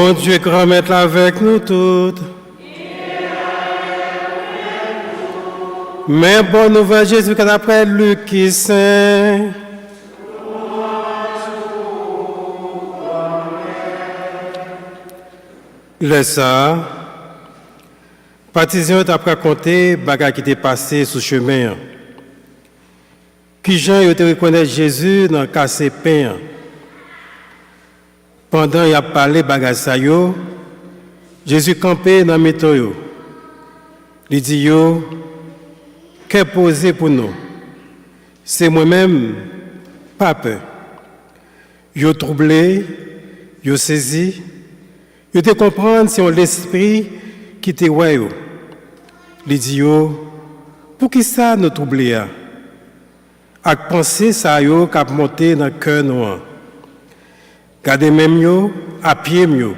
Bon Dieu, grand maître avec nous toutes. Mais bonne nouvelle, Jésus, d'après Luc qui saint. Le ça, partisan t'a raconté bagarre qui était passé sous chemin. Qui Jean a reconnaître Jésus dans cassé pain. Pendant il a parlé bagarre ça yo, Jésus campé dans métro yo. Il dit yo, qu'est posé pour nous? C'est moi-même, pas peur. Yo troublé, yo saisi. Yo te comprendre si on l'esprit qui te ouais yo. Li di yo, pour qui ça nous troublé a? Ak penser ça yo k'ap monter dans cœur nous. Gardez même yo à pied yo.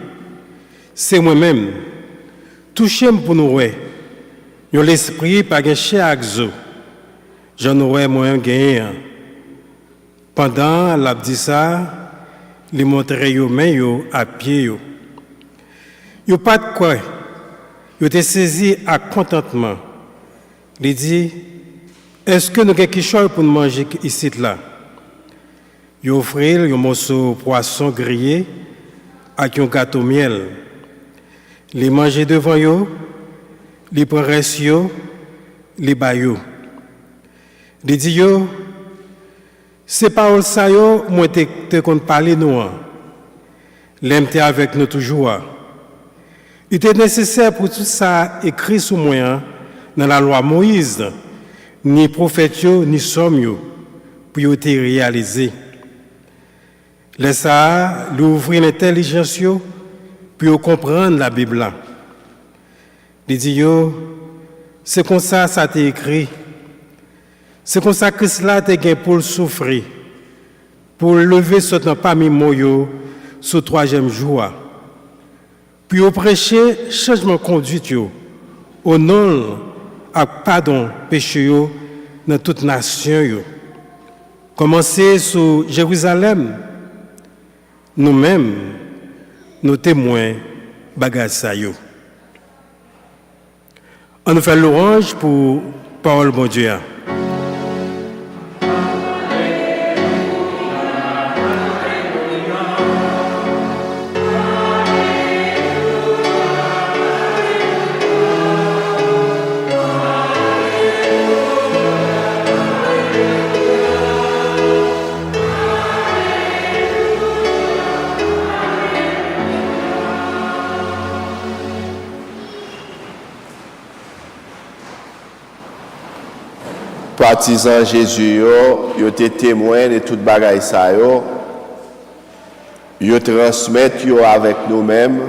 C'est moi-même. Toucher pour nous ouais. Yo l'esprit pas gen chair ak zo. J'en aurais moyen gagner. Pendant l'a dit ça, li montrer yo main yo à pied yo. Yo pas de quoi. Yo te saisi à contentement. Il dit, est-ce que nous avons quelque chose pour nous manger ici là? Yo offrir un morceau de poisson grillé avec un gâteau miel. Les manger devant yo, les prendre yo, les bayo. Il dit yo, c'est pas ça yo, moi te compte parler nous. L'aime avec nous toujours. Il était nécessaire pour tout ça écrit sous moi dans la loi Moïse, ni prophète ni somme pour y être réalisé. Laisse ça l'ouvrir l'intelligence pour comprendre la Bible. Il dit c'est comme ça t'est écrit. C'est comme ça que cela t'est gain pour souffrir, pour lever ce temps parmi moyo ce troisième jour. Puis au prêcher changement de conduite au nom à pardon péché dans toute nation. Commencer sur Jérusalem, nous-mêmes, nos témoins, bagages ça yo. On nous fait l'orange pour parole bon Dieu. Partisans Jésus, yo te témoin de toute bagaille ça yo transmettent yo avec nous-mêmes.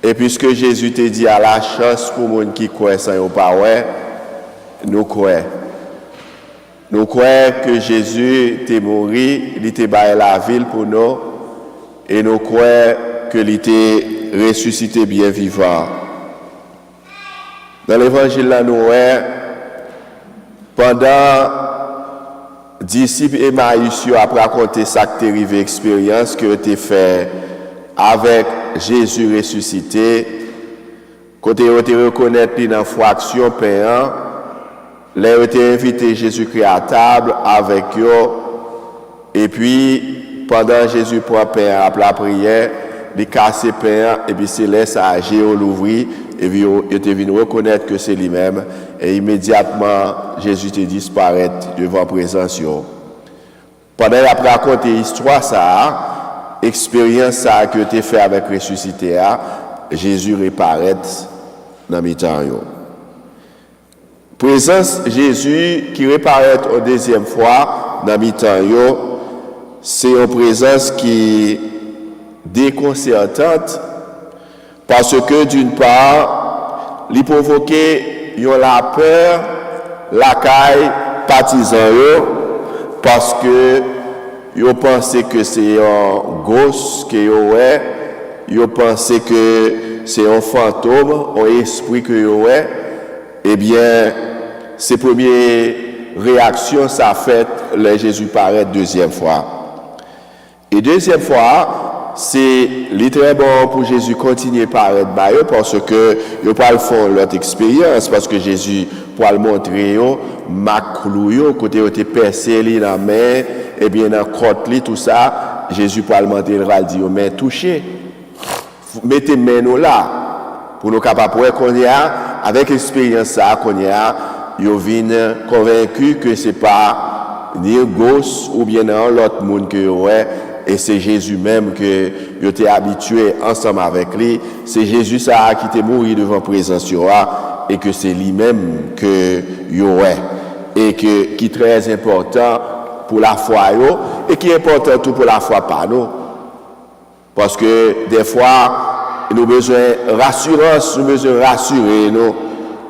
Et puisque Jésus te dit à la chance pour monde qui croit sans yo pas ouais, nous croyons. Nous croyons que Jésus t'est mort, il était baillé la ville pour nous et nous croyons que il était ressuscité bien vivant. Dans l'évangile là nous pendant disciples Emmaüs après raconter ça que t'es arrivé expérience que t'es fait avec Jésus ressuscité côté on te reconnaître dans fraction payant les ont invité Jésus-Christ à table avec eux et puis pendant Jésus prend pain après la prière il casse pain et puis c'est laisse à Géo l'ouvrir et puis il était venu reconnaître que c'est lui-même et immédiatement Jésus te disparaît devant présence. Pendant qu'il a raconté l'histoire ça, expérience ça que tu as fait avec ressuscité, Jésus reparaît dans mi-temps. Présence Jésus qui reparaît une deuxième fois dans mi-temps, c'est une présence qui déconcertante parce que d'une part, il provoquait la peur, la caille, partisans, parce que ils pensaient que c'est un ghost que ils pensaient que c'est un fantôme, un esprit que eh bien, ces premières réactions, ça a fait le Jésus paraît deuxième fois. Et deuxième fois, c'est très bon pour Jésus continuer par être baillé parce que ils pas le font l'autre expérience parce que Jésus pour le montrer yo maclou yo côté yo te percé li dans main et bien dans côte li tout ça Jésus pour le montrer il va dire mais touchez mettez main nous là pour nous capable qu'on y a avec expérience ça qu'on y a yo viennent convaincu que c'est pas ni gauche ou bien non l'autre monde que ouais. Et c'est Jésus même que yo t'es habitué ensemble avec lui. C'est Jésus ça qui t'est mort devant présence et que c'est lui-même que yo est et que qui est très important pour la foi yo et qui est important tout pour la foi par nous. Parce que des fois nous besoin rassurance, nous besoin rassurer nous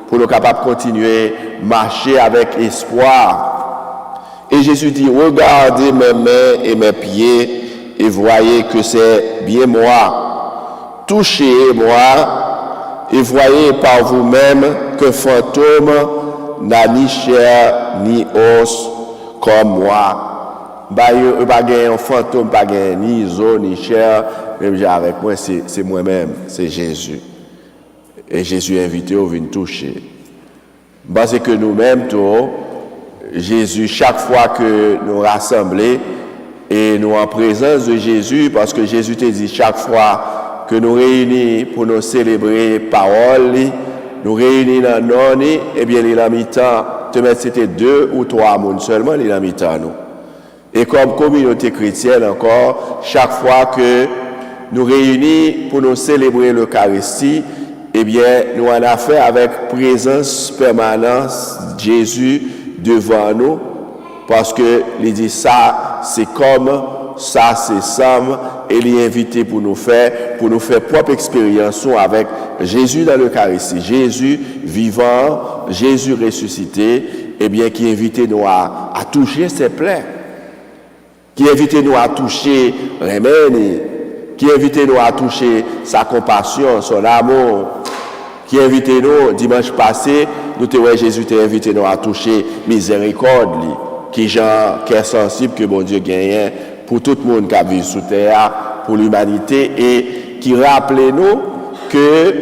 pour nous capables de continuer marcher avec espoir. Et Jésus dit regardez mes mains et mes pieds et voyez que c'est bien moi. Touchez-moi et voyez par vous-même que fantôme n'a ni chair ni os comme moi. Pas un fantôme, pas ni os ni chair, même avec moi, c'est moi-même, c'est Jésus. Et Jésus a invité au venir toucher. Parce que nous-mêmes, Jésus, chaque fois que nous rassemblons, et nous en présence de Jésus, parce que Jésus te dit chaque fois que nous réunis pour nous célébrer parole, nous réunis dans nos nids, eh bien, il a mis temps, te mettre c'était 2 ou 3 personnes seulement, il a mis temps nous. Et comme communauté chrétienne encore, chaque fois que nous réunis pour nous célébrer l'Eucharistie, eh bien, nous en avons fait avec présence permanente Jésus devant nous, parce que il dit ça, c'est comme, ça, c'est Sam, et il est invité pour nous faire propre expérience avec Jésus dans l'Eucharistie, Jésus vivant, Jésus ressuscité, et bien qui invite nous à toucher ses plaies, qui invite nous à toucher les mains, qui invite nous à toucher sa compassion, son amour, qui invite nous, dimanche passé, Jésus t'a invité nous à toucher miséricorde, qui genre cœur sensible que bon Dieu gagne pour tout le monde qui vit sous terre, pour l'humanité et qui rappelle nous que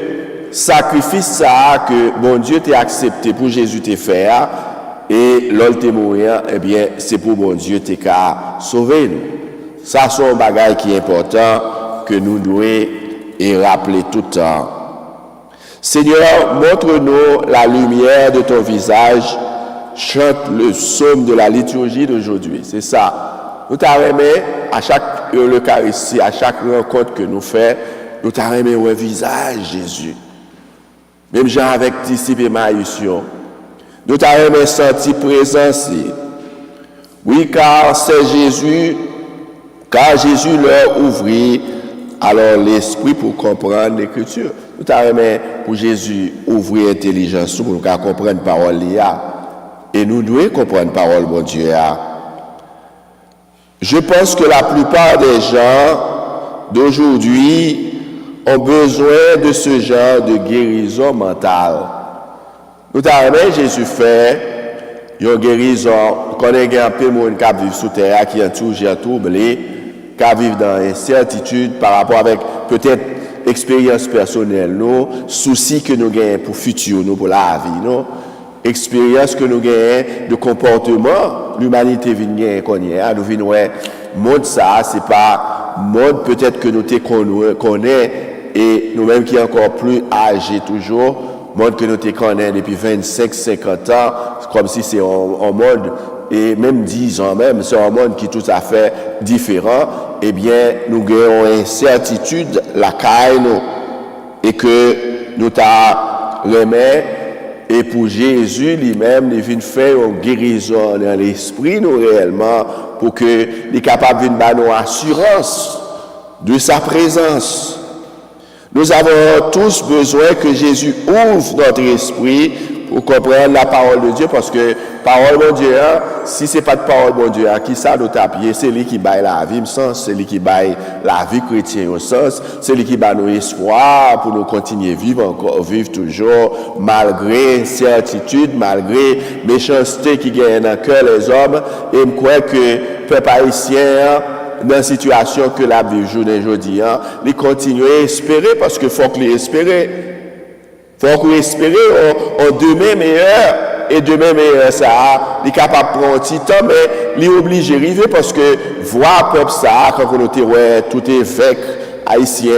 sacrifice ça que bon Dieu t'a accepté pour Jésus t'a fait et l'autre t'est mourir eh bien c'est pour bon Dieu t'a sauver nous. Ça c'est un bagage qui est important que nous devons et rappeler tout le temps. Seigneur, montre-nous la lumière de ton visage. Chante le psaume de la liturgie d'aujourd'hui. C'est ça. Nous t'aimons à chaque Eucharistie, à chaque rencontre que nous faisons, nous t'aimons un visage, Jésus. Même gens avec disciples et maïsion. Nous t'aimons sentir présence. Oui, car c'est Jésus, car Jésus leur ouvrit alors l'esprit pour comprendre l'écriture. Nous t'aimons pour Jésus ouvrir l'intelligence pour nous comprendre la parole. Et nous devons comprendre la parole, mon Dieu. Je pense que la plupart des gens d'aujourd'hui ont besoin de ce genre de guérison mentale. Nous avons Jésus fait une guérison. Nous connaissons un peu de monde qui vit sous terre, qui est toujours troublé, qui vit dans l'incertitude par rapport avec peut-être expérience personnelle, nous, soucis que nous avons pour le futur, nous, pour la vie, nous. Expérience que nous gagnons de comportement, l'humanité vient gagner qu'on y a, nous venons monde ça, c'est pas monde peut-être que nous connaissons et nous-mêmes qui est encore plus âgés toujours, monde que nous connaissons depuis 25-50 ans, comme si c'est un monde, et même 10 ans même, c'est un monde qui est tout à fait différent, eh bien, nous gagnons une certitude, la caille, et que nous remet. Et pour Jésus lui-même, il vient faire une guérison dans l'esprit, nous réellement, pour qu'il soit capable de donner une assurance de sa présence. Nous avons tous besoin que Jésus ouvre notre esprit pour comprendre la parole de Dieu, parce que parole de Dieu, si ce n'est pas de parole de Dieu, qui ça nous taper, c'est lui qui baille la vie, sens, c'est lui qui baille la vie chrétienne au sens, c'est lui qui baille nos espoirs pour nous continuer vivre toujours, malgré incertitude, malgré méchanceté qui gagne dans le cœur les hommes, et je crois que le peuple haïtien, dans la situation que la vie aujourd'hui, il continue à espérer parce qu'il faut qu'il espérer. Il faut qu'il espérer en demain meilleur. Et demain meilleur, ça, il est capable de prendre un petit temps, mais il est obligé d'arriver parce que voir le peuple ça, quand on était tout évêque haïtien,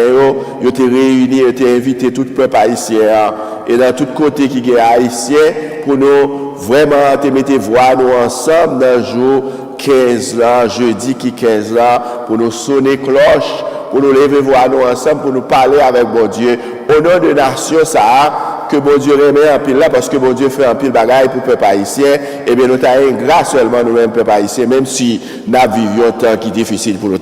il était réuni, il était invité tout le peuple haïtien, et dans tout côté qui est haïtien, pour nous vraiment te mettre voix nous ensemble dans le jour 15 là, jeudi qui 15 là, pour nous sonner cloche, pour nous lever voix nous ensemble, pour nous parler avec bon Dieu. Au nom de la nation, ça, que bon Dieu remet en pile là, parce que bon Dieu fait en pile bagaille pour le peuple haïtien, et bien nous avons grâce seulement nous-mêmes, peuple haïtien, même si nous vivions un temps qui est difficile pour nous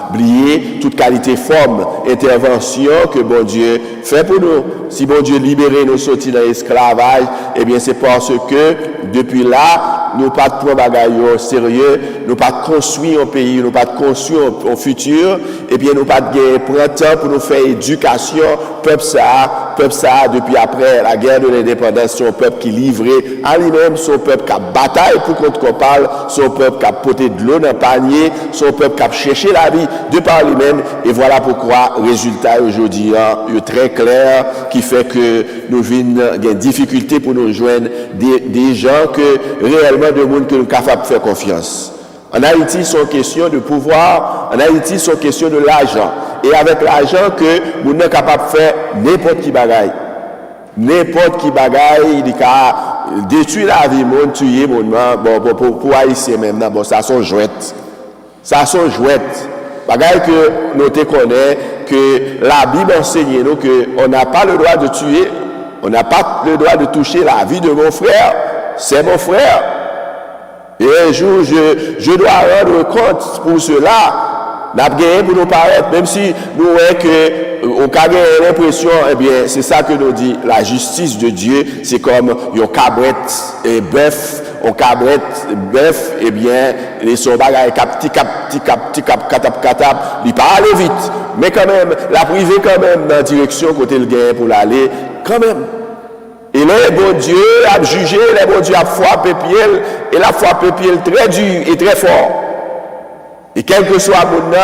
oublier toute qualité, forme, intervention que bon Dieu fait pour nous. Si bon Dieu libère nous sortir dans l'esclavage, et bien c'est parce que depuis là, nous pas de prendre bagaille au sérieux, nous pas de construire un pays, nous pas de construire un futur, et bien nous pas de prendre temps pour nous faire éducation, peuple ça, depuis après la guerre de l'indépendance, son peuple qui livré à lui-même, son peuple qui a bataille pour qu'on parle, son peuple qui a porté de l'eau dans le panier, son peuple qui a cherché la vie de par lui-même. Et voilà pourquoi le résultat aujourd'hui est très clair, qui fait que nous avons des difficultés pour nous joindre des gens que réellement de monde que nous sommes capables de faire confiance. En Haïti, c'est une question de pouvoir. En Haïti, c'est une question de l'argent. Et avec l'argent que nous sommes capables de faire n'importe qui bagaille. N'importe qui bagaille, il a détruit la vie, monde, tuer, monde, bon, pour Haïtien même, bon, ça sont jouettes. Ça sont jouettes. Bagaille que nous te connaissons, que la Bible enseigne nous qu'on n'a pas le droit de tuer, on n'a pas le droit de toucher la vie de mon frère. C'est mon frère. Et un jour, je dois rendre compte pour cela. N'a gagné pour nous paraître, même si nous voyons que on a l'impression, eh bien, c'est ça que nous dit la justice de Dieu, c'est comme un cabrette et bœuf, on cabrette bœuf, eh bien, les sauvages il pas aller vite, mais quand même, la privé quand même dans la direction côté le gain pour l'aller, quand même. Et là, bon Dieu a jugé, le bon Dieu a frappé pied, et la frappé pied très dur et très fort. Et quel que soit mon nom,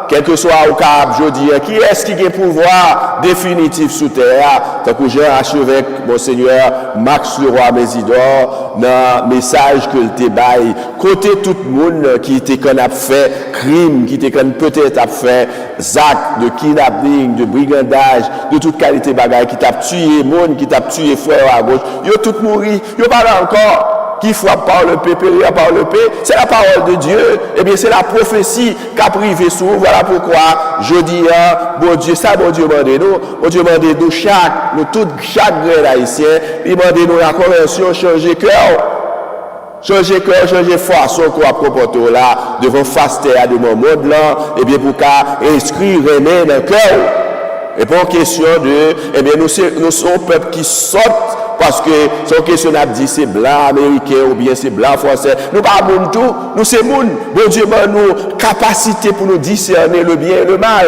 quel que soit au cap, je dis, qui est-ce qui a pouvoir définitif sous terre? Tant que j'ai archevêque, mon Seigneur, Max Leroy Mésidor, dans le message que le débaille, côté tout le monde qui était qu'on a fait crime, qui était qu'on peut-être a fait acte de kidnapping, de brigandage, de toute qualité bagaille, qui t'a tué monde, qui t'a tué frère à gauche, ils ont tous mouru, ils ont pas là encore. Qui frappe par le paix, périra par le paix, c'est la parole de Dieu, et bien c'est la prophétie qu'a privé sous. Voilà pourquoi je dis, bon Dieu, ça, bon Dieu mande nous, bon Dieu mande nous chaque grain haïtien, il mande nous la conversion, changer cœur, changer façon qu'on a comporté là, devant faster à de mon monde là, et bien pour qu'à inscrire René dans le cœur. Et pour question de, eh bien nous sommes un peuple qui saute. Parce que son question a dit c'est blanc américain ou bien c'est blanc français. Nous pas bon tout, nous c'est moun. Bon Dieu m'a nous capacité pour nous discerner le bien et le mal.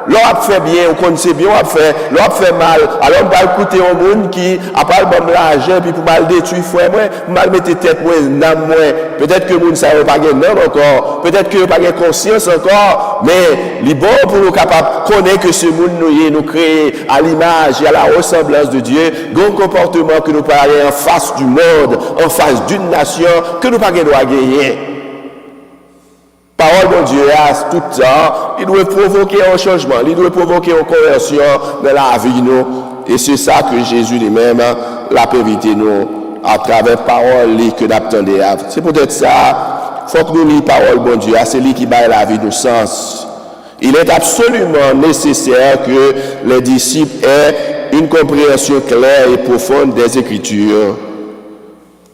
L'on a fait bien, on connaît bien, on a fait, l'on a fait mal. Alors on va écouter un monde qui a pas le bon l'argent puis pour mal détruire frère moi, mal mettre tête moi, n'am moi. Peut-être que moun ça pas gain non encore, peut-être que pas gain conscience encore, mais li bon pour nous capable connaître que ce monde nous créé à l'image et à la ressemblance de Dieu, un comportement que nous parler en face du monde, en face d'une nation que nous pas gain droit gagner. Parole de Dieu à tout temps, il doit provoquer un changement, il doit provoquer une conversion dans la vie nous. Et c'est ça que Jésus lui-même l'a permis nous à travers parole que nous attendons. C'est peut-être ça, il faut que nous lisions parole de Dieu, c'est lui qui baille la vie nous sens. Il est absolument nécessaire que les disciples aient une compréhension claire et profonde des Écritures.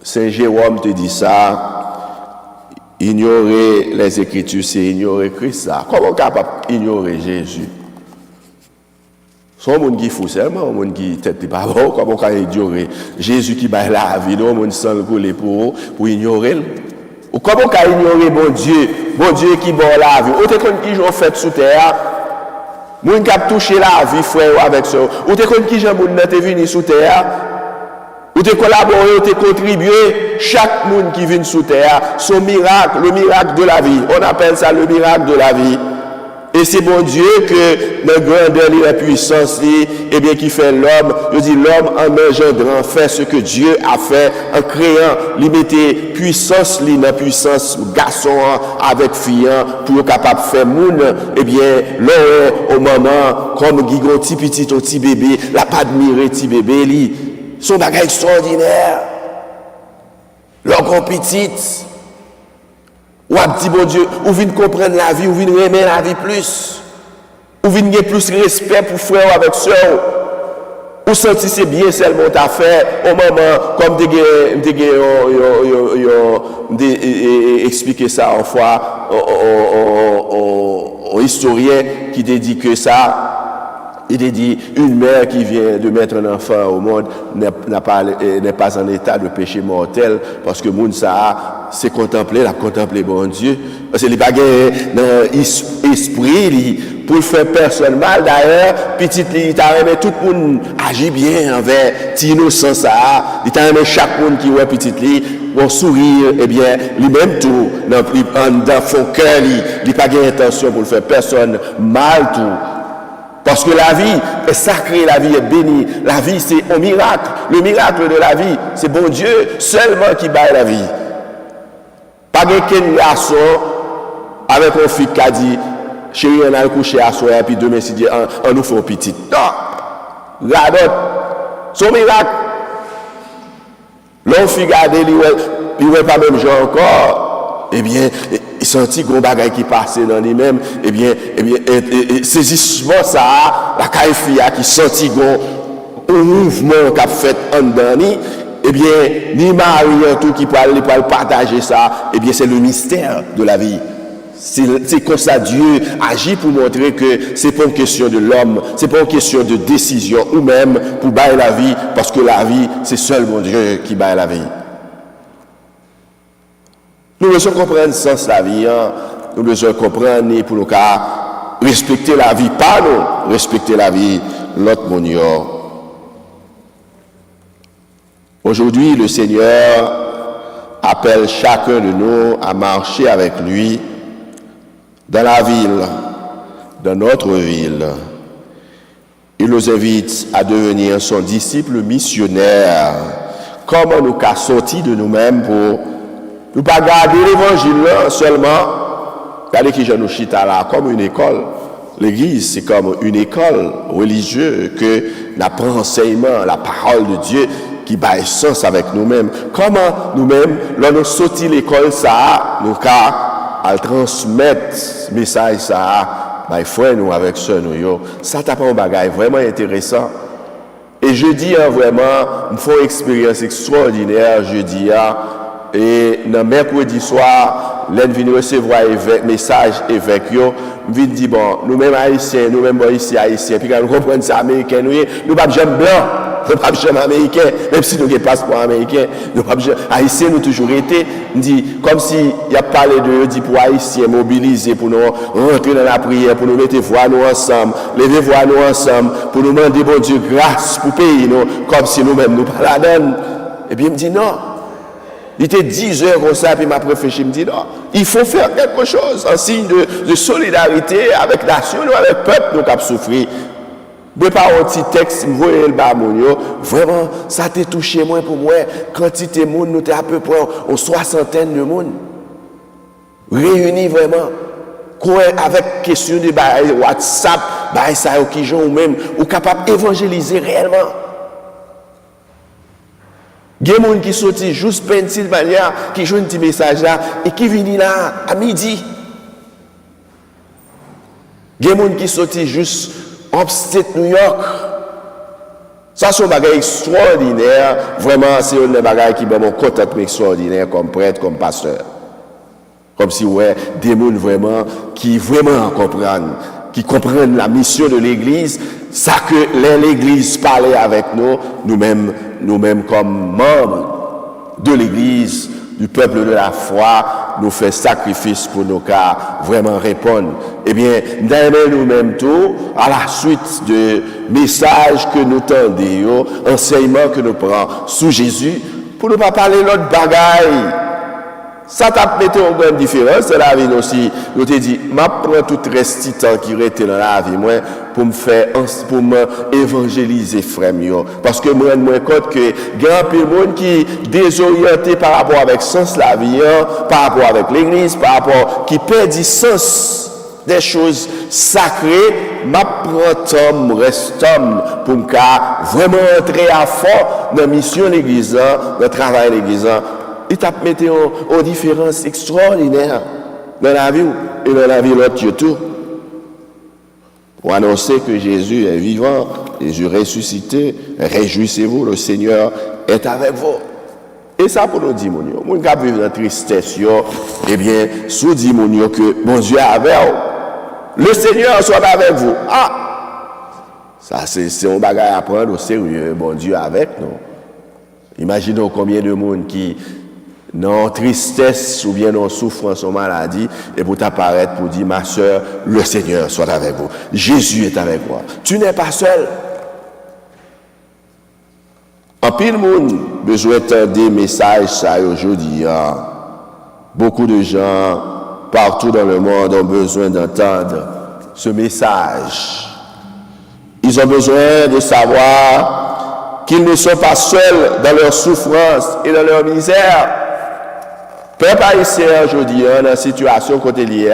Saint Jérôme te dit ça. Ignorer les Écritures, c'est ignorer Christ. Comment on est capable d'ignorer Jésus? C'est un monde qui fout seulement, un monde qui tête pas bon. Comment on peut ignorer Jésus qui bat la vie, un monde sans le couler pour ignorer? Ou comment on peut ignorer bon Dieu qui bat la vie? Ou t'es comme qui j'en fait sous terre? Moun qui a touché la vie, frère, avec ça. Ou t'es comme qui j'en moun n'était venu sous terre? Ou te collaboré, ou te contribué, chaque monde qui vient sous terre, son miracle, le miracle de la vie. On appelle ça le miracle de la vie. Et c'est bon Dieu que dans grandeur et la puissance, eh bien, qui fait l'homme, je dis l'homme en engendrant fait ce que Dieu a fait en créant, limiter puissance, la puissance garçon avec fille pour capable de faire moun, eh bien, là, au moment, comme Guigon, petit bébé, la pas admirer petit bébé, li, son bagage extraordinaire, l'orgon petite, ou un petit bon Dieu, ou vient comprendre la vie, ou vient aimer la vie plus, ou vient gagner plus respect pour frère avec soeur, ou sentir c'est bien seulement ta fait, au moment, comme expliqué ça en fois, au historien qui dit que ça, il est dit, une mère qui vient de mettre un enfant au monde n'est pas en état de péché mortel, parce que moun ça, c'est contempler bon Dieu. Parce que les bagages dans l'esprit, pour faire personne mal, d'ailleurs, petit, il t'a aimé tout le monde agit bien envers l'innocence ça, il t'a aimé chaque monde qui voit petit, bon sourire, eh bien, lui-même tout, dans son cœur, il n'a pas d'intention pour faire personne mal tout. Parce que la vie est sacrée, la vie est bénie. La vie, c'est un miracle. Le miracle de la vie, c'est bon Dieu seulement qui bat la vie. Pas qu'un garçon avec un fille qui a dit, chérie, on a couché à soi, et puis demain, si Dieu, on nous fait un petit. Non! Regarde, son miracle. L'homme fille garde, il ne pas même genre encore. Eh bien, il sentit qu'on bagaille qui passait dans lui-même, eh bien, saisissement ça, la caïfia qui sentit qu'on mouvement qu'a fait en dedans, eh bien, ni Marie tout qui peut partager ça, eh bien, c'est le mystère de la vie. C'est comme ça Dieu agit pour montrer que c'est pas une question de l'homme, c'est pas une question de décision ou même pour bailler la vie, parce que la vie, c'est seulement Dieu qui baille la vie. Nous devons comprendre le sens de la vie, nous devons comprendre pour nous respecter la vie, pas nous, respecter la vie, l'autre monde. Aujourd'hui, le Seigneur appelle chacun de nous à marcher avec lui dans la ville, dans notre ville. Il nous invite à devenir son disciple missionnaire. Comment nous qu'à sortir de nous-mêmes pour nous pas garder l'évangile là seulement, regardez qui je nous chita là, comme une école. L'église, c'est comme une école religieuse que n'apprend enseignement, la parole de Dieu qui bat sens avec nous-mêmes. Comment nous-mêmes, là nous sortis l'école ça, nous qu'à transmettre message ça, bah frère nous avec soeur nous yo. Ça t'a pas un bagage vraiment intéressant. Et je dis vraiment, il faut une expérience extraordinaire, je dis et le mercredi soir, l'un vient recevoir un message avec eux. Vient dire bon, nous-mêmes haïtiens, nous-mêmes ici haïtiens, puis quand nous comprenons ça américain, nous pas jamais blancs, nous pas jamais américains, même si nous avons un passeport américain, nous pas jamais haïtiens, nous toujours été, dit comme si il a parlé de eux, dit pour haïtiens mobiliser pour nous rentrer dans la prière, pour nous mettre voix nous ensemble, lever voix nous ensemble, pour nous demander bon Dieu grâce pour payer nous, comme si nous-mêmes nous pas la donne. Et puis il me dit non. Il était 10 heures comme ça, puis m'a réfléchi, il me dit non, il faut faire quelque chose en signe de solidarité avec la nation, avec le peuple, nous qui souffrir. Je pas un petit texte, je voyais le bamonio, vraiment, ça t'a touché moi pour moi, quantité de monde, nous t'es à peu près une soixantaine de monde. Réunis vraiment, avec question de WhatsApp, ça qui joue ou même, ou capable d'évangéliser réellement. Il y a des gens qui sortent juste Pennsylvania, qui jouent un petit message là, et qui viennent là à midi. Il y a des gens qui sortent juste upstate New York. Ça, c'est un bagage extraordinaire. Vraiment, c'est un bagage qui est contact extraordinaire comme prêtre, comme pasteur. Comme si, ouais, des gens vraiment qui vraiment comprennent. Qui comprennent la mission de l'Église, ça que l'Église parlait avec nous, nous-mêmes comme membres de l'Église, du peuple de la foi nous fait sacrifice pour nos cas vraiment répondre. Eh bien, nous-mêmes tout, à la suite de messages que nous tendons, enseignements que nous prenons sous Jésus, pour ne pas parler l'autre bagaille. Ça t'a mis une grande différence dans la vie aussi. Nous te dit, je prends tout reste temps qui reste dans la vie, moi, pour m'évangéliser, frère. Parce que moi, je me compte que il y a un peu de monde qui est désorienté par rapport avec le sens de la vie, par rapport avec l'église, par rapport, qui perd du sens des choses sacrées. Je prends temps, reste homme, pour me vraiment entrer à fond dans la mission de l'église, dans le travail de l'église. Il t'a mis une différence extraordinaire dans la vie et dans la vie de l'autre tout. Pour annoncer que Jésus est vivant, Jésus ressuscité, réjouissez-vous, le Seigneur est avec vous. Et ça pour nous dire, mon gars vivre dans la tristesse, eh bien, sous dit que mon Dieu est avec vous, le Seigneur soit avec vous. Ah! Ça, c'est un bagage à prendre au sérieux, bon Dieu est avec nous. Imaginons combien de monde qui non tristesse ou bien non souffrance ou maladie, et pour t'apparaître pour dire, ma soeur, le Seigneur soit avec vous. Jésus est avec moi. Tu n'es pas seul. En pile monde, besoin d'entendre des messages ça aujourd'hui. Beaucoup de gens partout dans le monde ont besoin d'entendre ce message. Ils ont besoin de savoir qu'ils ne sont pas seuls dans leur souffrance et dans leur misère. Peuple haïtien aujourd'hui, dans la situation côté liée,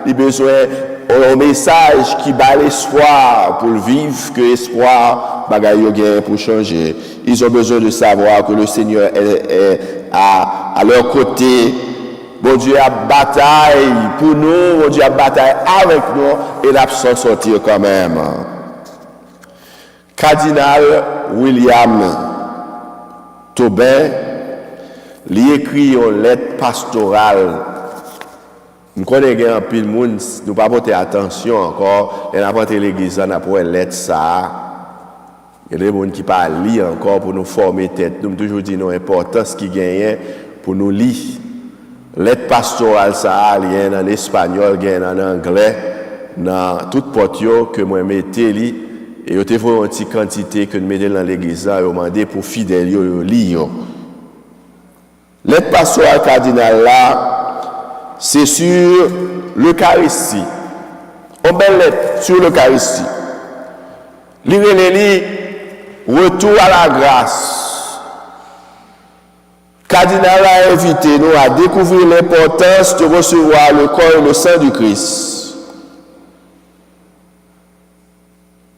il a besoin d'un message qui bat l'espoir pour le vivre, que l'espoir bagaille gain pour changer. Ils ont besoin de savoir que le Seigneur est à leur côté. Bon Dieu a bataille pour nous, bon Dieu a bataille avec nous, et il a s'en sortir quand même. Cardinal William Tobin, il écrit une lettre pastorale. Nous connaissons un peu de monde, nous ne pas porter attention encore. Et n'importe l'église, on a pour une lettre ça. Il y a des gens qui ne pas lire encore pour nous former tête. Nous toujours dit non importance qui gagne pour nous lire. Lettre pastorale ça, il y a en espagnol, il y a en anglais, dans toute porte que moi mettez li et il faut une petite quantité que nous mettons dans l'église là, demander pour fidèles lire. Lettre pastorale cardinal là, c'est sur l'Eucharistie. Une belle lettre sur l'Eucharistie. Lire retour à la grâce. Cardinal a invité nous à découvrir l'importance de recevoir le corps et le sang du Christ.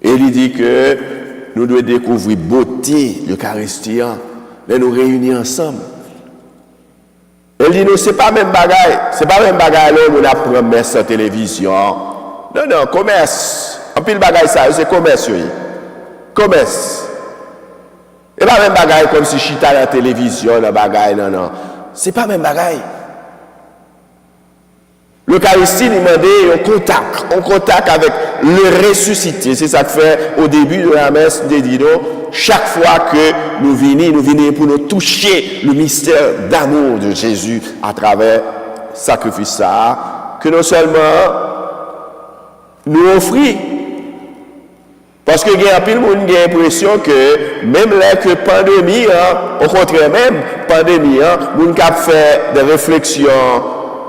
Et il dit que nous devons découvrir beauté l'Eucharistie, mais nous réunir ensemble. Elle dit nous, c'est pas même bagaille, c'est pas même bagaille là où on apprend messe en télévision. Non, commerce. En pile bagaille ça, c'est commerce. Commerce. Et pas même bagaille comme si chita la télévision, la bagaille, non. C'est pas même bagaille. L'Eucharistie nous demande un contact avec le ressuscité. C'est ça que fait au début de la messe des Dino. Chaque fois que nous venons pour nous toucher le mystère d'amour de Jésus à travers le sacrifice que non seulement nous offrons, parce que il y a pile monde qui a l'impression que même là que pandémie, au contraire même pandémie, nous avons fait des réflexions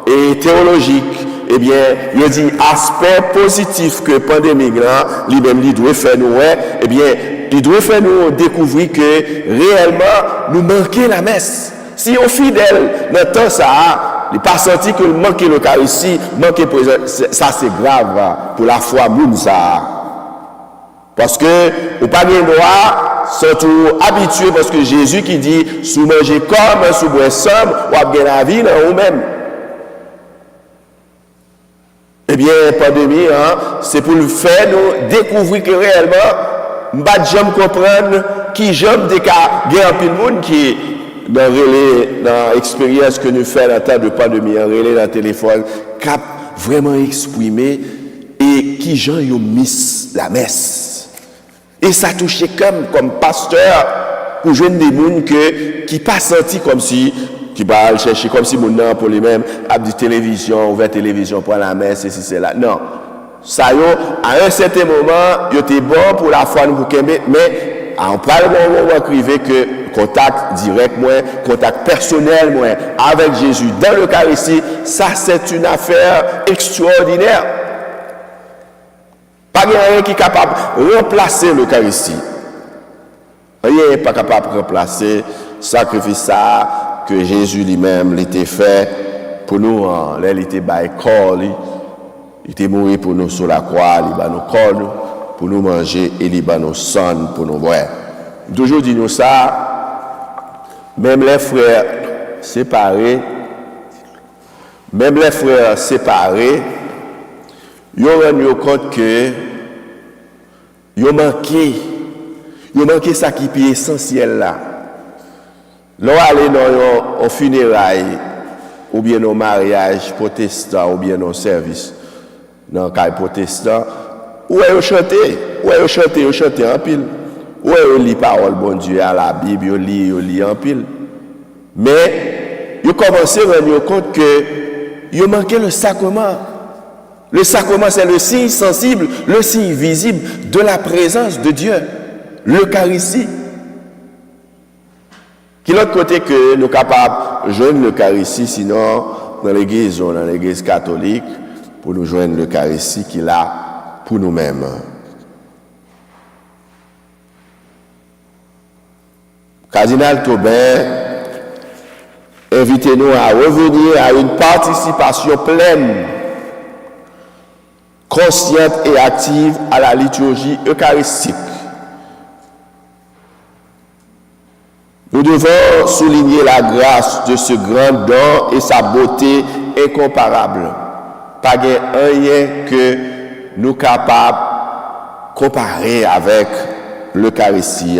et théologiques. Eh bien, il dit aspect positif que pandémie là, lui-même il doit faire nous, eh bien, il doit faire nous découvrir que réellement nous manquons la messe. Si on fidèle dans temps ça, il pas senti que manquer l'Eucharistie, manquer ça c'est grave pour la foi moun ça. Parce que ou pas bien droit, surtout habitué parce que Jésus qui dit sous manger comme sous boire ensemble, ou a bien la vie dans vous-même. Eh bien, pandémie, c'est pour le faire nous découvrir que réellement, nous ne jamais comprendre qui j'aime des cas, il y a un peu de monde qui dans l'expérience que nous faisons dans le temps de pandémie, en relais dans le téléphone, cap vraiment exprimer et qui j'en y mis la messe. Et ça touchait comme pasteur pour joindre des gens qui pas senti comme si qui va le chercher comme si mon nom pour lui-même a dit télévision, ouvert télévision pour la messe, ceci, cela. Non. Ça yo, à un certain moment, il était bon pour la foi nous pour mais en parlant moment privé que contact direct moi, contact personnel moi avec Jésus dans l'Eucharistie, ça c'est une affaire extraordinaire. Pas rien qui est capable de remplacer l'Eucharistie. Rien n'est pas capable de remplacer le sacrifice ça que Jésus lui-même l'était fait pour nous. Il était by corps, il était mort pour nous sur la croix, il va nous corps pour nous manger et il va nous sang pour nous boire. Toujours dit nous ça, même les frères séparés, ils ont rendu compte que ils ont manqué ça qui est essentiel là. L'on aller dans un funérailles ou bien au mariage protestant ou bien au service dans le cas protestant, où est chanter en pile. Où est lit parole bon Dieu à la Bible, lit en pile. Mais ils commencé à rendre compte que ils manquait le sacrement. Le sacrement, c'est le signe sensible, le signe visible de la présence de Dieu. L'Eucharistie. Qui l'autre côté que nous sommes capables de joindre l'Eucharistie, sinon dans l'église catholique, pour nous joindre l'Eucharistie qui est là pour nous-mêmes. Cardinal Tobin, invitez-nous à revenir à une participation pleine, consciente et active à la liturgie eucharistique. Nous devons souligner la grâce de ce grand don et sa beauté incomparable. Pas rien que nous capables de comparer avec l'Eucharistie.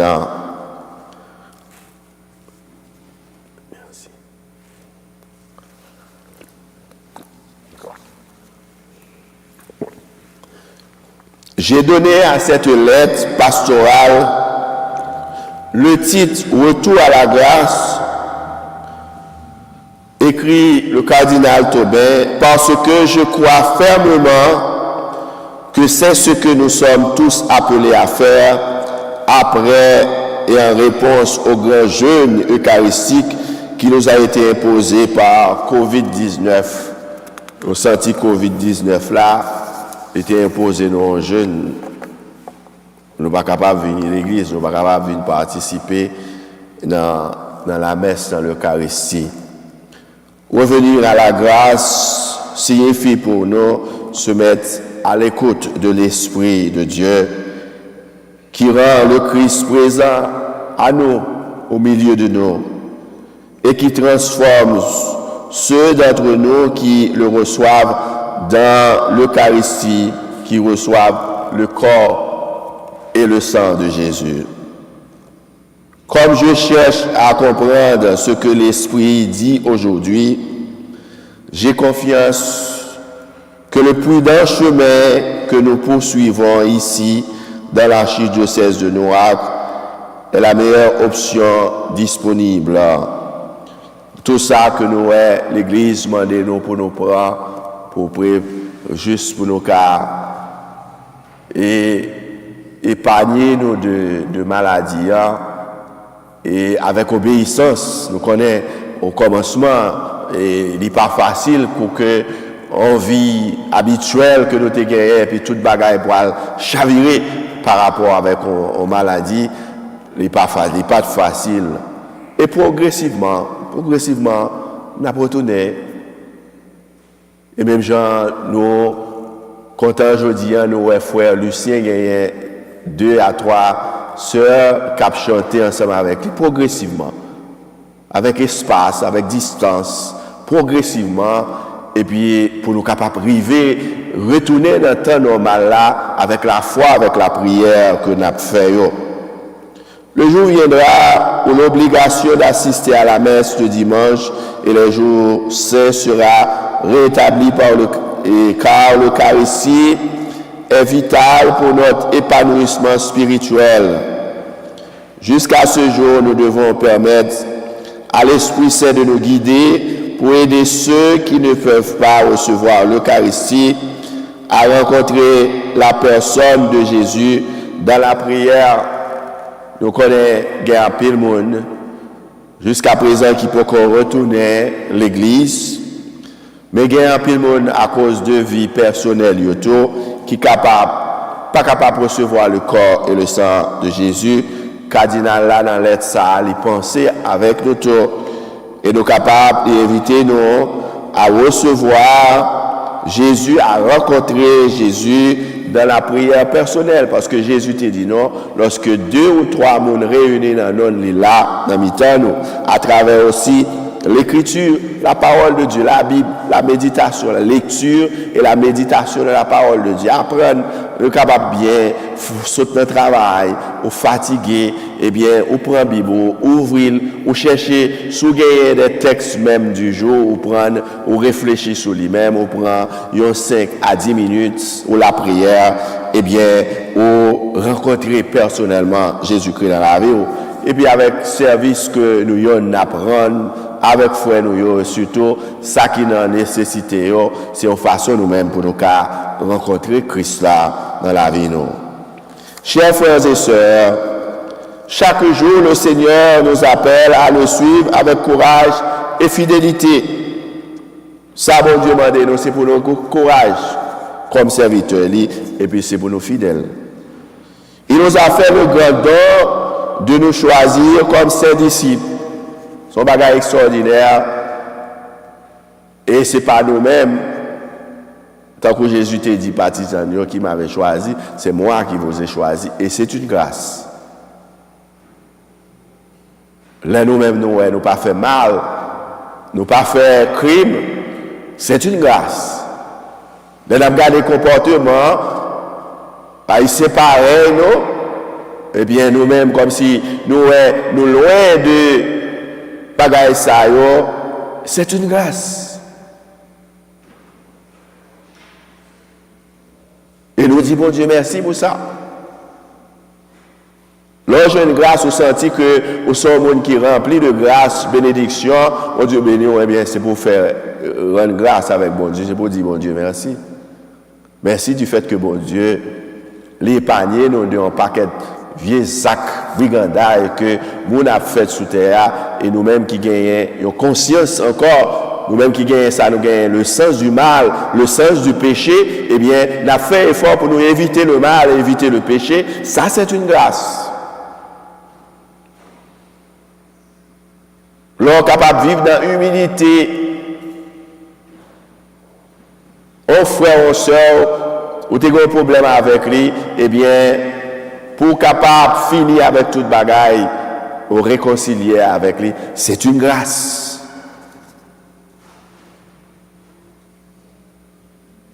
J'ai donné à cette lettre pastorale le titre « Retour à la grâce », écrit le cardinal Tobin, parce que je crois fermement que c'est ce que nous sommes tous appelés à faire après et en réponse au grand jeûne eucharistique qui nous a été imposé par Covid-19. Au senti Covid-19 là, était imposé nous en jeûne. Nous ne sommes pas capables de venir à l'église, nous ne sommes pas capables de venir participer dans la messe, dans l'Eucharistie. Revenir à la grâce signifie pour nous se mettre à l'écoute de l'Esprit de Dieu qui rend le Christ présent à nous, au milieu de nous, et qui transforme ceux d'entre nous qui le reçoivent dans l'Eucharistie, qui reçoivent le corps et le sang de Jésus. Comme je cherche à comprendre ce que l'Esprit dit aujourd'hui, j'ai confiance que le prudent chemin que nous poursuivons ici dans l'archidiocèse de Noack est la meilleure option disponible. Tout ça que nous l'Église demande nous pour nous prendre, juste pour nos cas, et épargner nous de maladies. Et avec obéissance, nous connaissons au commencement, et il n'est pas facile pour que en vie habituelle que nous te gagnons, puis toute bagaille pour chavirer par rapport avec aux maladies, il n'est pas facile. Et progressivement, nous avons retourné. Et même Jean, nous, content aujourd'hui, nous, frère Lucien, gagné 2 à 3 sœurs qui ont chanté ensemble avec lui, progressivement, avec espace, avec distance, progressivement, et puis pour nous capables de retourner dans le temps normal là, avec la foi, avec la prière que nous avons fait. Le jour viendra où l'obligation d'assister à la messe de dimanche et le jour saint sera rétabli car l'Eucharistie est vital pour notre épanouissement spirituel. Jusqu'à ce jour, nous devons permettre à l'Esprit Saint de nous guider pour aider ceux qui ne peuvent pas recevoir l'Eucharistie à rencontrer la personne de Jésus dans la prière. Nous connaissons bien pile monde jusqu'à présent qui peut retourner l'église, mais il y a un peu de monde à cause de vie personnelle qui pas capable de recevoir le corps et le sang de Jésus. Cardinal là dans l'être ça, il penser avec nous tout et nous capables d'éviter nous à recevoir Jésus, à rencontrer Jésus dans la prière personnelle, parce que Jésus t'a dit non, lorsque 2 ou 3 monde réunis dans nous là, dans mi-temps nous, à travers aussi l'écriture, la parole de Dieu, la Bible, la méditation, la lecture et la méditation de la parole de Dieu. Apprendre, le capable bien, sauter le travail, ou fatigué, eh bien, ou prendre Bible, ouvrir, ou chercher, sous gagner des textes même du jour, ou prendre, ou réfléchir sur lui-même, ou prendre 5 à 10 minutes, ou la prière, eh bien, ou rencontrer personnellement Jésus-Christ dans la vie. Et puis avec service que nous apprenons, avec frère nous surtout ça qui nous nécessité c'est une façon nous-mêmes pour nous rencontrer Christ là dans la vie nous. Chers frères et sœurs, chaque jour le Seigneur nous appelle à le suivre avec courage et fidélité. Ça bon Dieu m'a dit nous c'est pour nous courage comme serviteurs et puis c'est pour nous fidèles. Il nous a fait le grand don de nous choisir comme ses disciples. Son bagage extraordinaire. Et ce n'est pas nous-mêmes, tant que Jésus t'a dit, partisan qui m'avait choisi, c'est moi qui vous ai choisi. Et c'est une grâce. Là, nous-mêmes, nous pas fait mal, nous pas fait crime. C'est une grâce. Là, nous avons gardé le comportement, c'est pareil, nous. Eh bien, nous-mêmes, comme si nous loin de bagaille ça, c'est une grâce. Et nous disons, bon Dieu, merci pour ça. Lorsque une grâce, vous sentez que vous êtes un monde qui est rempli de grâce, bénédiction, bon Dieu béni, eh bien, c'est pour faire rendre grâce avec bon Dieu. C'est pour dire, bon Dieu, merci. Merci du fait que, bon Dieu, l'épargné nous donne un paquet de vieux sacs brigandaires que nous avons fait sous terre et nous-mêmes qui gagnons une conscience encore, nous-mêmes qui gagnons ça, nous gagnons le sens du mal, le sens du péché, eh bien, nous avons fait effort pour nous éviter le mal, éviter le péché. Ça, c'est une grâce. L'homme capable de vivre dans l'humilité, au frère, aux soeurs, ou tu as un problème avec lui, eh bien, pour capable de finir avec toute bagaille, ou réconcilier avec lui, c'est une grâce.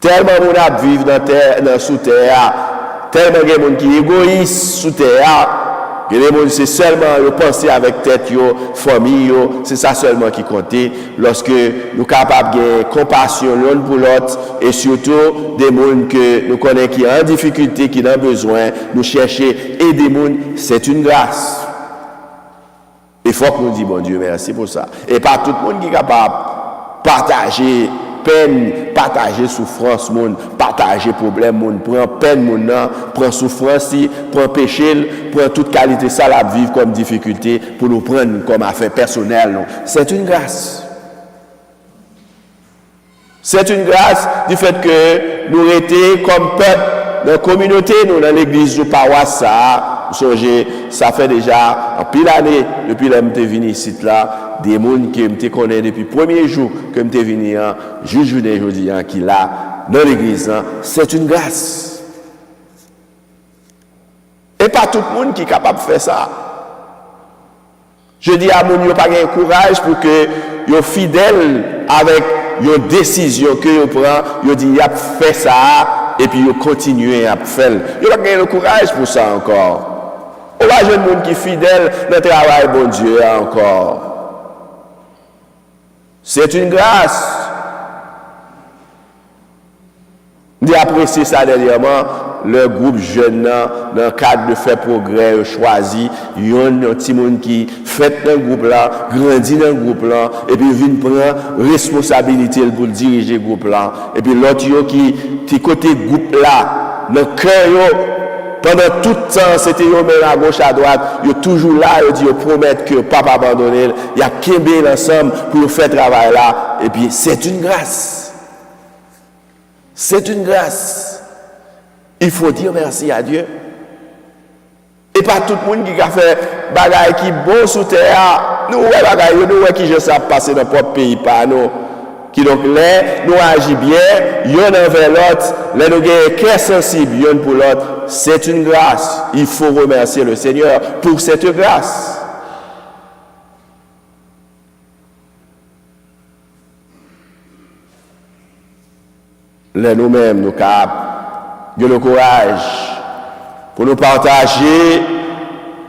Tellement de gens vivent sous terre, tellement de gens qui sont égoïstes sous terre, que les gens c'est seulement penser avec tête, famille, c'est ça seulement qui compte. Lorsque nous sommes capables de compassion l'un pour l'autre, et surtout des gens que nous connaissons qui sont en difficulté, qui ont besoin, nous chercher et des gens, c'est une grâce. Il faut que nous disions, bon Dieu, merci pour ça. Et pas tout le monde qui est capable de partager peine, partager souffrance, partager problème, prendre peine, prendre souffrance, prendre péché, prendre toute qualité ça la vivre comme difficulté pour nous prendre comme affaire personnelle. C'est une grâce. C'est une grâce du fait que nous étions comme peuple dans la communauté, nous dans l'église de paroisse, ça fait déjà en pile d'années depuis que je suis venu ici là, des gens que je connais depuis le premier jour que je suis venu, juge aujourd'hui, qui là dans l'église, c'est une grâce. Et pas tout le monde qui est capable de faire ça. Je dis à mon yo pas de courage pour que yo fidèle avec une décision que yo prend, yo dit y a fait ça et puis yo continue à faire. Yo pas gagner le courage pour ça encore. On va jeune monde qui est fidèle dans le travail bon Dieu encore. C'est une grâce. J'ai apprécié ça dernièrement le groupe jeune dans le cadre de faire progrès choisi yon un petit monde qui fait dans le groupe là grandit dans le groupe là et puis vient prendre responsabilité pour diriger le groupe là et puis l'autre yo qui côté groupe là dans cœur yo pendant tout le temps c'était yo mais à gauche à droite yo toujours là yo dit yo promettre que pas abandonner il y a kembe ensemble pour faire travail là et puis c'est une grâce. C'est une grâce. Il faut dire merci à Dieu. Et pas tout le monde qui a fait bagaille qui bon sous terre. Nous ouais bagaille nous ouais qui je sais passer dans notre pays pas nous. Qui donc là nous agit bien, yon envers l'autre, là nous gagne cœur sensible yon pour l'autre. C'est une grâce. Il faut remercier le Seigneur pour cette grâce. Là nous-mêmes nous capables de le courage pour nous partager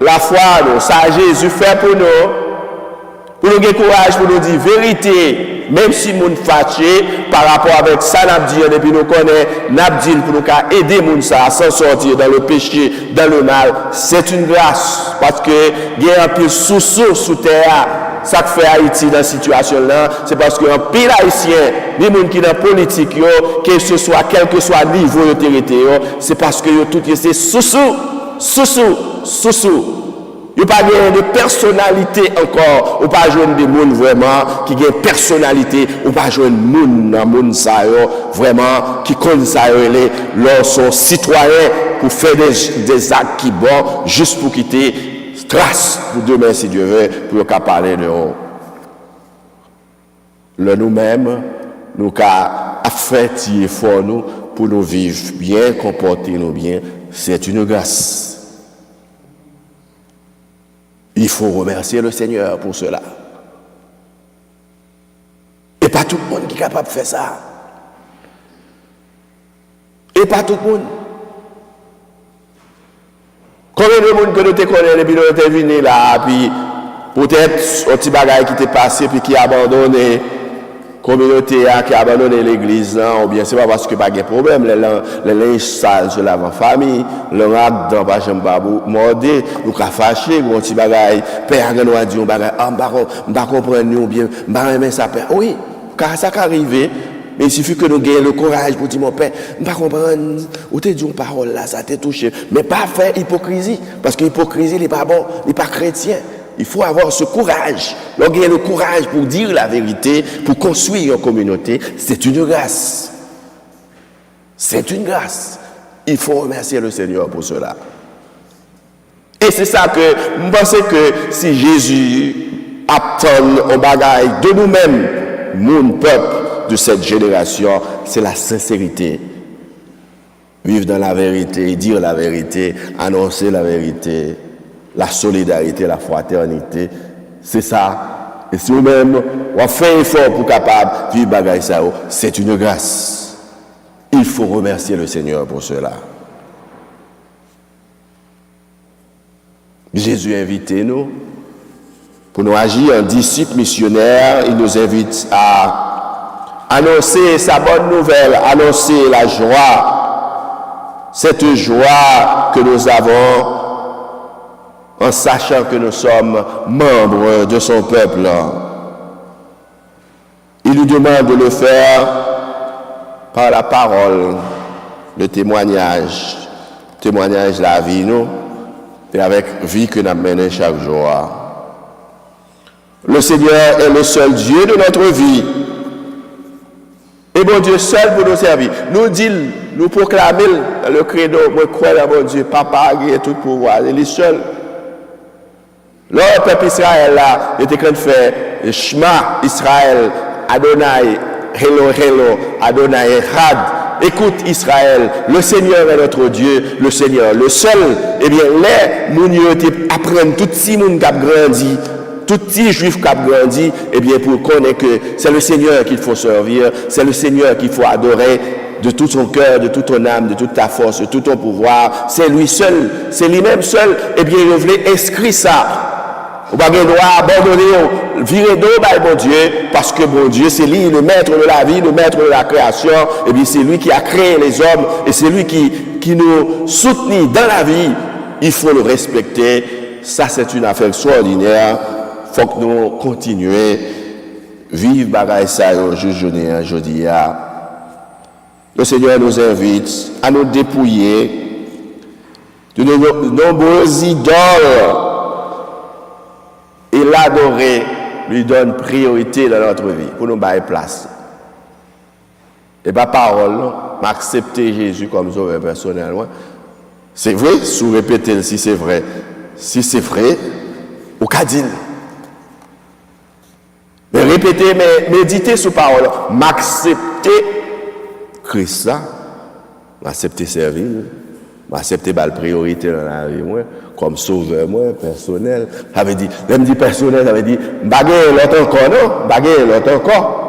la foi nous ça Jésus fait pour nous avoir courage pour nous dire vérité même si nous fâché par rapport avec ça n'a dit et puis nous connaît n'a dit pour nous aider moun ça à s'en sortir dans le péché dans le mal c'est une grâce parce que il y a un peu sous terre. Ça que fait Haïti dans cette situation-là, c'est parce qu'un pile haïtien, les gens qui sont dans la politique, que ce soit quel que soit le niveau de l'autorité, c'est parce que tout c'est sous-sous. Il n'y a pas de personnalité encore, ou pas jouer des gens vraiment qui ont une personnalité, ou pas jouer des gens vraiment qui connaissent ça, leur sont citoyens pour faire des actes qui bons, juste pour quitter. Trace pour demain si Dieu veut pour nous parler de nous. Le nous-mêmes nous avons fait effort nous pour nous vivre bien, comporter nous bien. C'est une grâce. Il faut remercier le Seigneur pour cela. Et pas tout le monde qui est capable de faire ça. Et pas tout le monde. Combien de monde que nous te connaissons et puis nous te venus là, puis peut-être un petit bagage qui t'est passé puis qui a abandonné communauté qui a abandonné l'église, ou bien c'est pas parce que pas de problème, les linges sales se lavent en famille, le rap dans pas j'aime pas morder, nous ka fâché, un petit bagage, père nous a dit un bagage, m'pa comprendre ou bien m'pa aimer ça père. Oui, car ça arrive. Mais il suffit que nous ayons le courage pour dire, mon père, je ne comprends pas, ou tu dis une parole là, ça t'a touché. Mais pas faire hypocrisie, parce que l'hypocrisie n'est pas bon, n'est pas chrétien. Il faut avoir ce courage. Donc, il y a le courage pour dire la vérité, pour construire une communauté. C'est une grâce. C'est une grâce. Il faut remercier le Seigneur pour cela. Et c'est ça que je pense que si Jésus attend un bagage de nous-mêmes, mon peuple, de cette génération, c'est la sincérité. Vivre dans la vérité, dire la vérité, annoncer la vérité, la solidarité, la fraternité, c'est ça. Et si nous-mêmes, on fait un effort pour capable de vivre bagaille ça, c'est une grâce. Il faut remercier le Seigneur pour cela. Jésus invite nous, pour nous agir en disciples missionnaires, il nous invite à annoncer sa bonne nouvelle, annoncer la joie, cette joie que nous avons en sachant que nous sommes membres de son peuple. Il nous demande de le faire par la parole, le témoignage de la vie, nous, et avec vie que nous menons chaque jour. Le Seigneur est le seul Dieu de notre vie. Et bon Dieu seul pour nous servir. Nous disons, nous proclamons le credo, moi crois dans mon Dieu, papa a tout pouvoir, il est seul. Le peuple Israël là, il était quand fait Shema Israël, Adonai, Hello, Adonai Echad. Écoute Israël, le Seigneur est notre Dieu, le Seigneur, le seul. Eh bien, là, nous apprennent tout ce monde qui a grandi. Tout petit juif qui a grandi, eh bien, pour connaître que c'est le Seigneur qu'il faut servir, c'est le Seigneur qu'il faut adorer de tout ton cœur, de toute ton âme, de toute ta force, de tout ton pouvoir. C'est lui seul, c'est lui-même seul. Eh bien, il voulait inscrire ça. On va pas droit abandonner, virer d'eau, bon Dieu, parce que bon Dieu, c'est lui le maître de la vie, le maître de la création. Et bien, c'est lui qui a créé les hommes et c'est lui qui qui nous soutient dans la vie, il faut le respecter. Ça, c'est une affaire extraordinaire. Il faut que nous continuions à vivre bagaille ça aujourd'hui. Le Seigneur nous invite à nous dépouiller de nos nombreuses idoles et l'adorer lui donne priorité dans notre vie pour nous bailler place. Et pas parole, m'accepter Jésus comme sauveur personnel. C'est vrai, sous répéter si c'est vrai. Si c'est vrai, au cadil. Mais répéter, mais méditer sur parole, m'accepter Christ là, m'accepter servir, m'accepter la priorité dans la vie, moi, comme sauveur, moi, personnel. Ça veut dire, même dit personnel, ça veut dire, baguer l'autre encore, non? Baguer l'autre encore.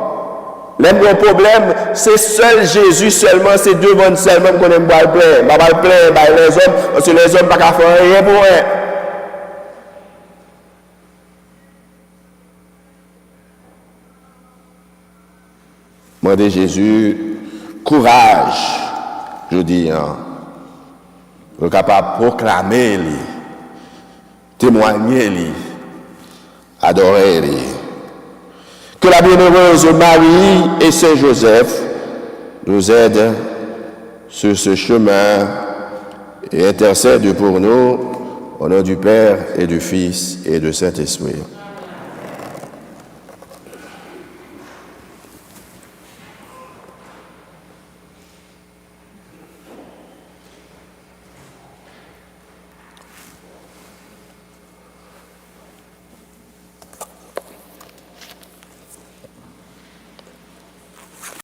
Le problème, c'est seul Jésus seulement, c'est devant seulement qu'on aime boire plein. Pas mal plein, les hommes, parce que les hommes pas qu'à faire rien pour eux. Moi de Jésus, courage, je dis, pour capable de proclamer, témoigner, adorer. Que la bienheureuse Marie et Saint Joseph nous aident sur ce chemin et intercèdent pour nous au nom du Père et du Fils et du Saint-Esprit.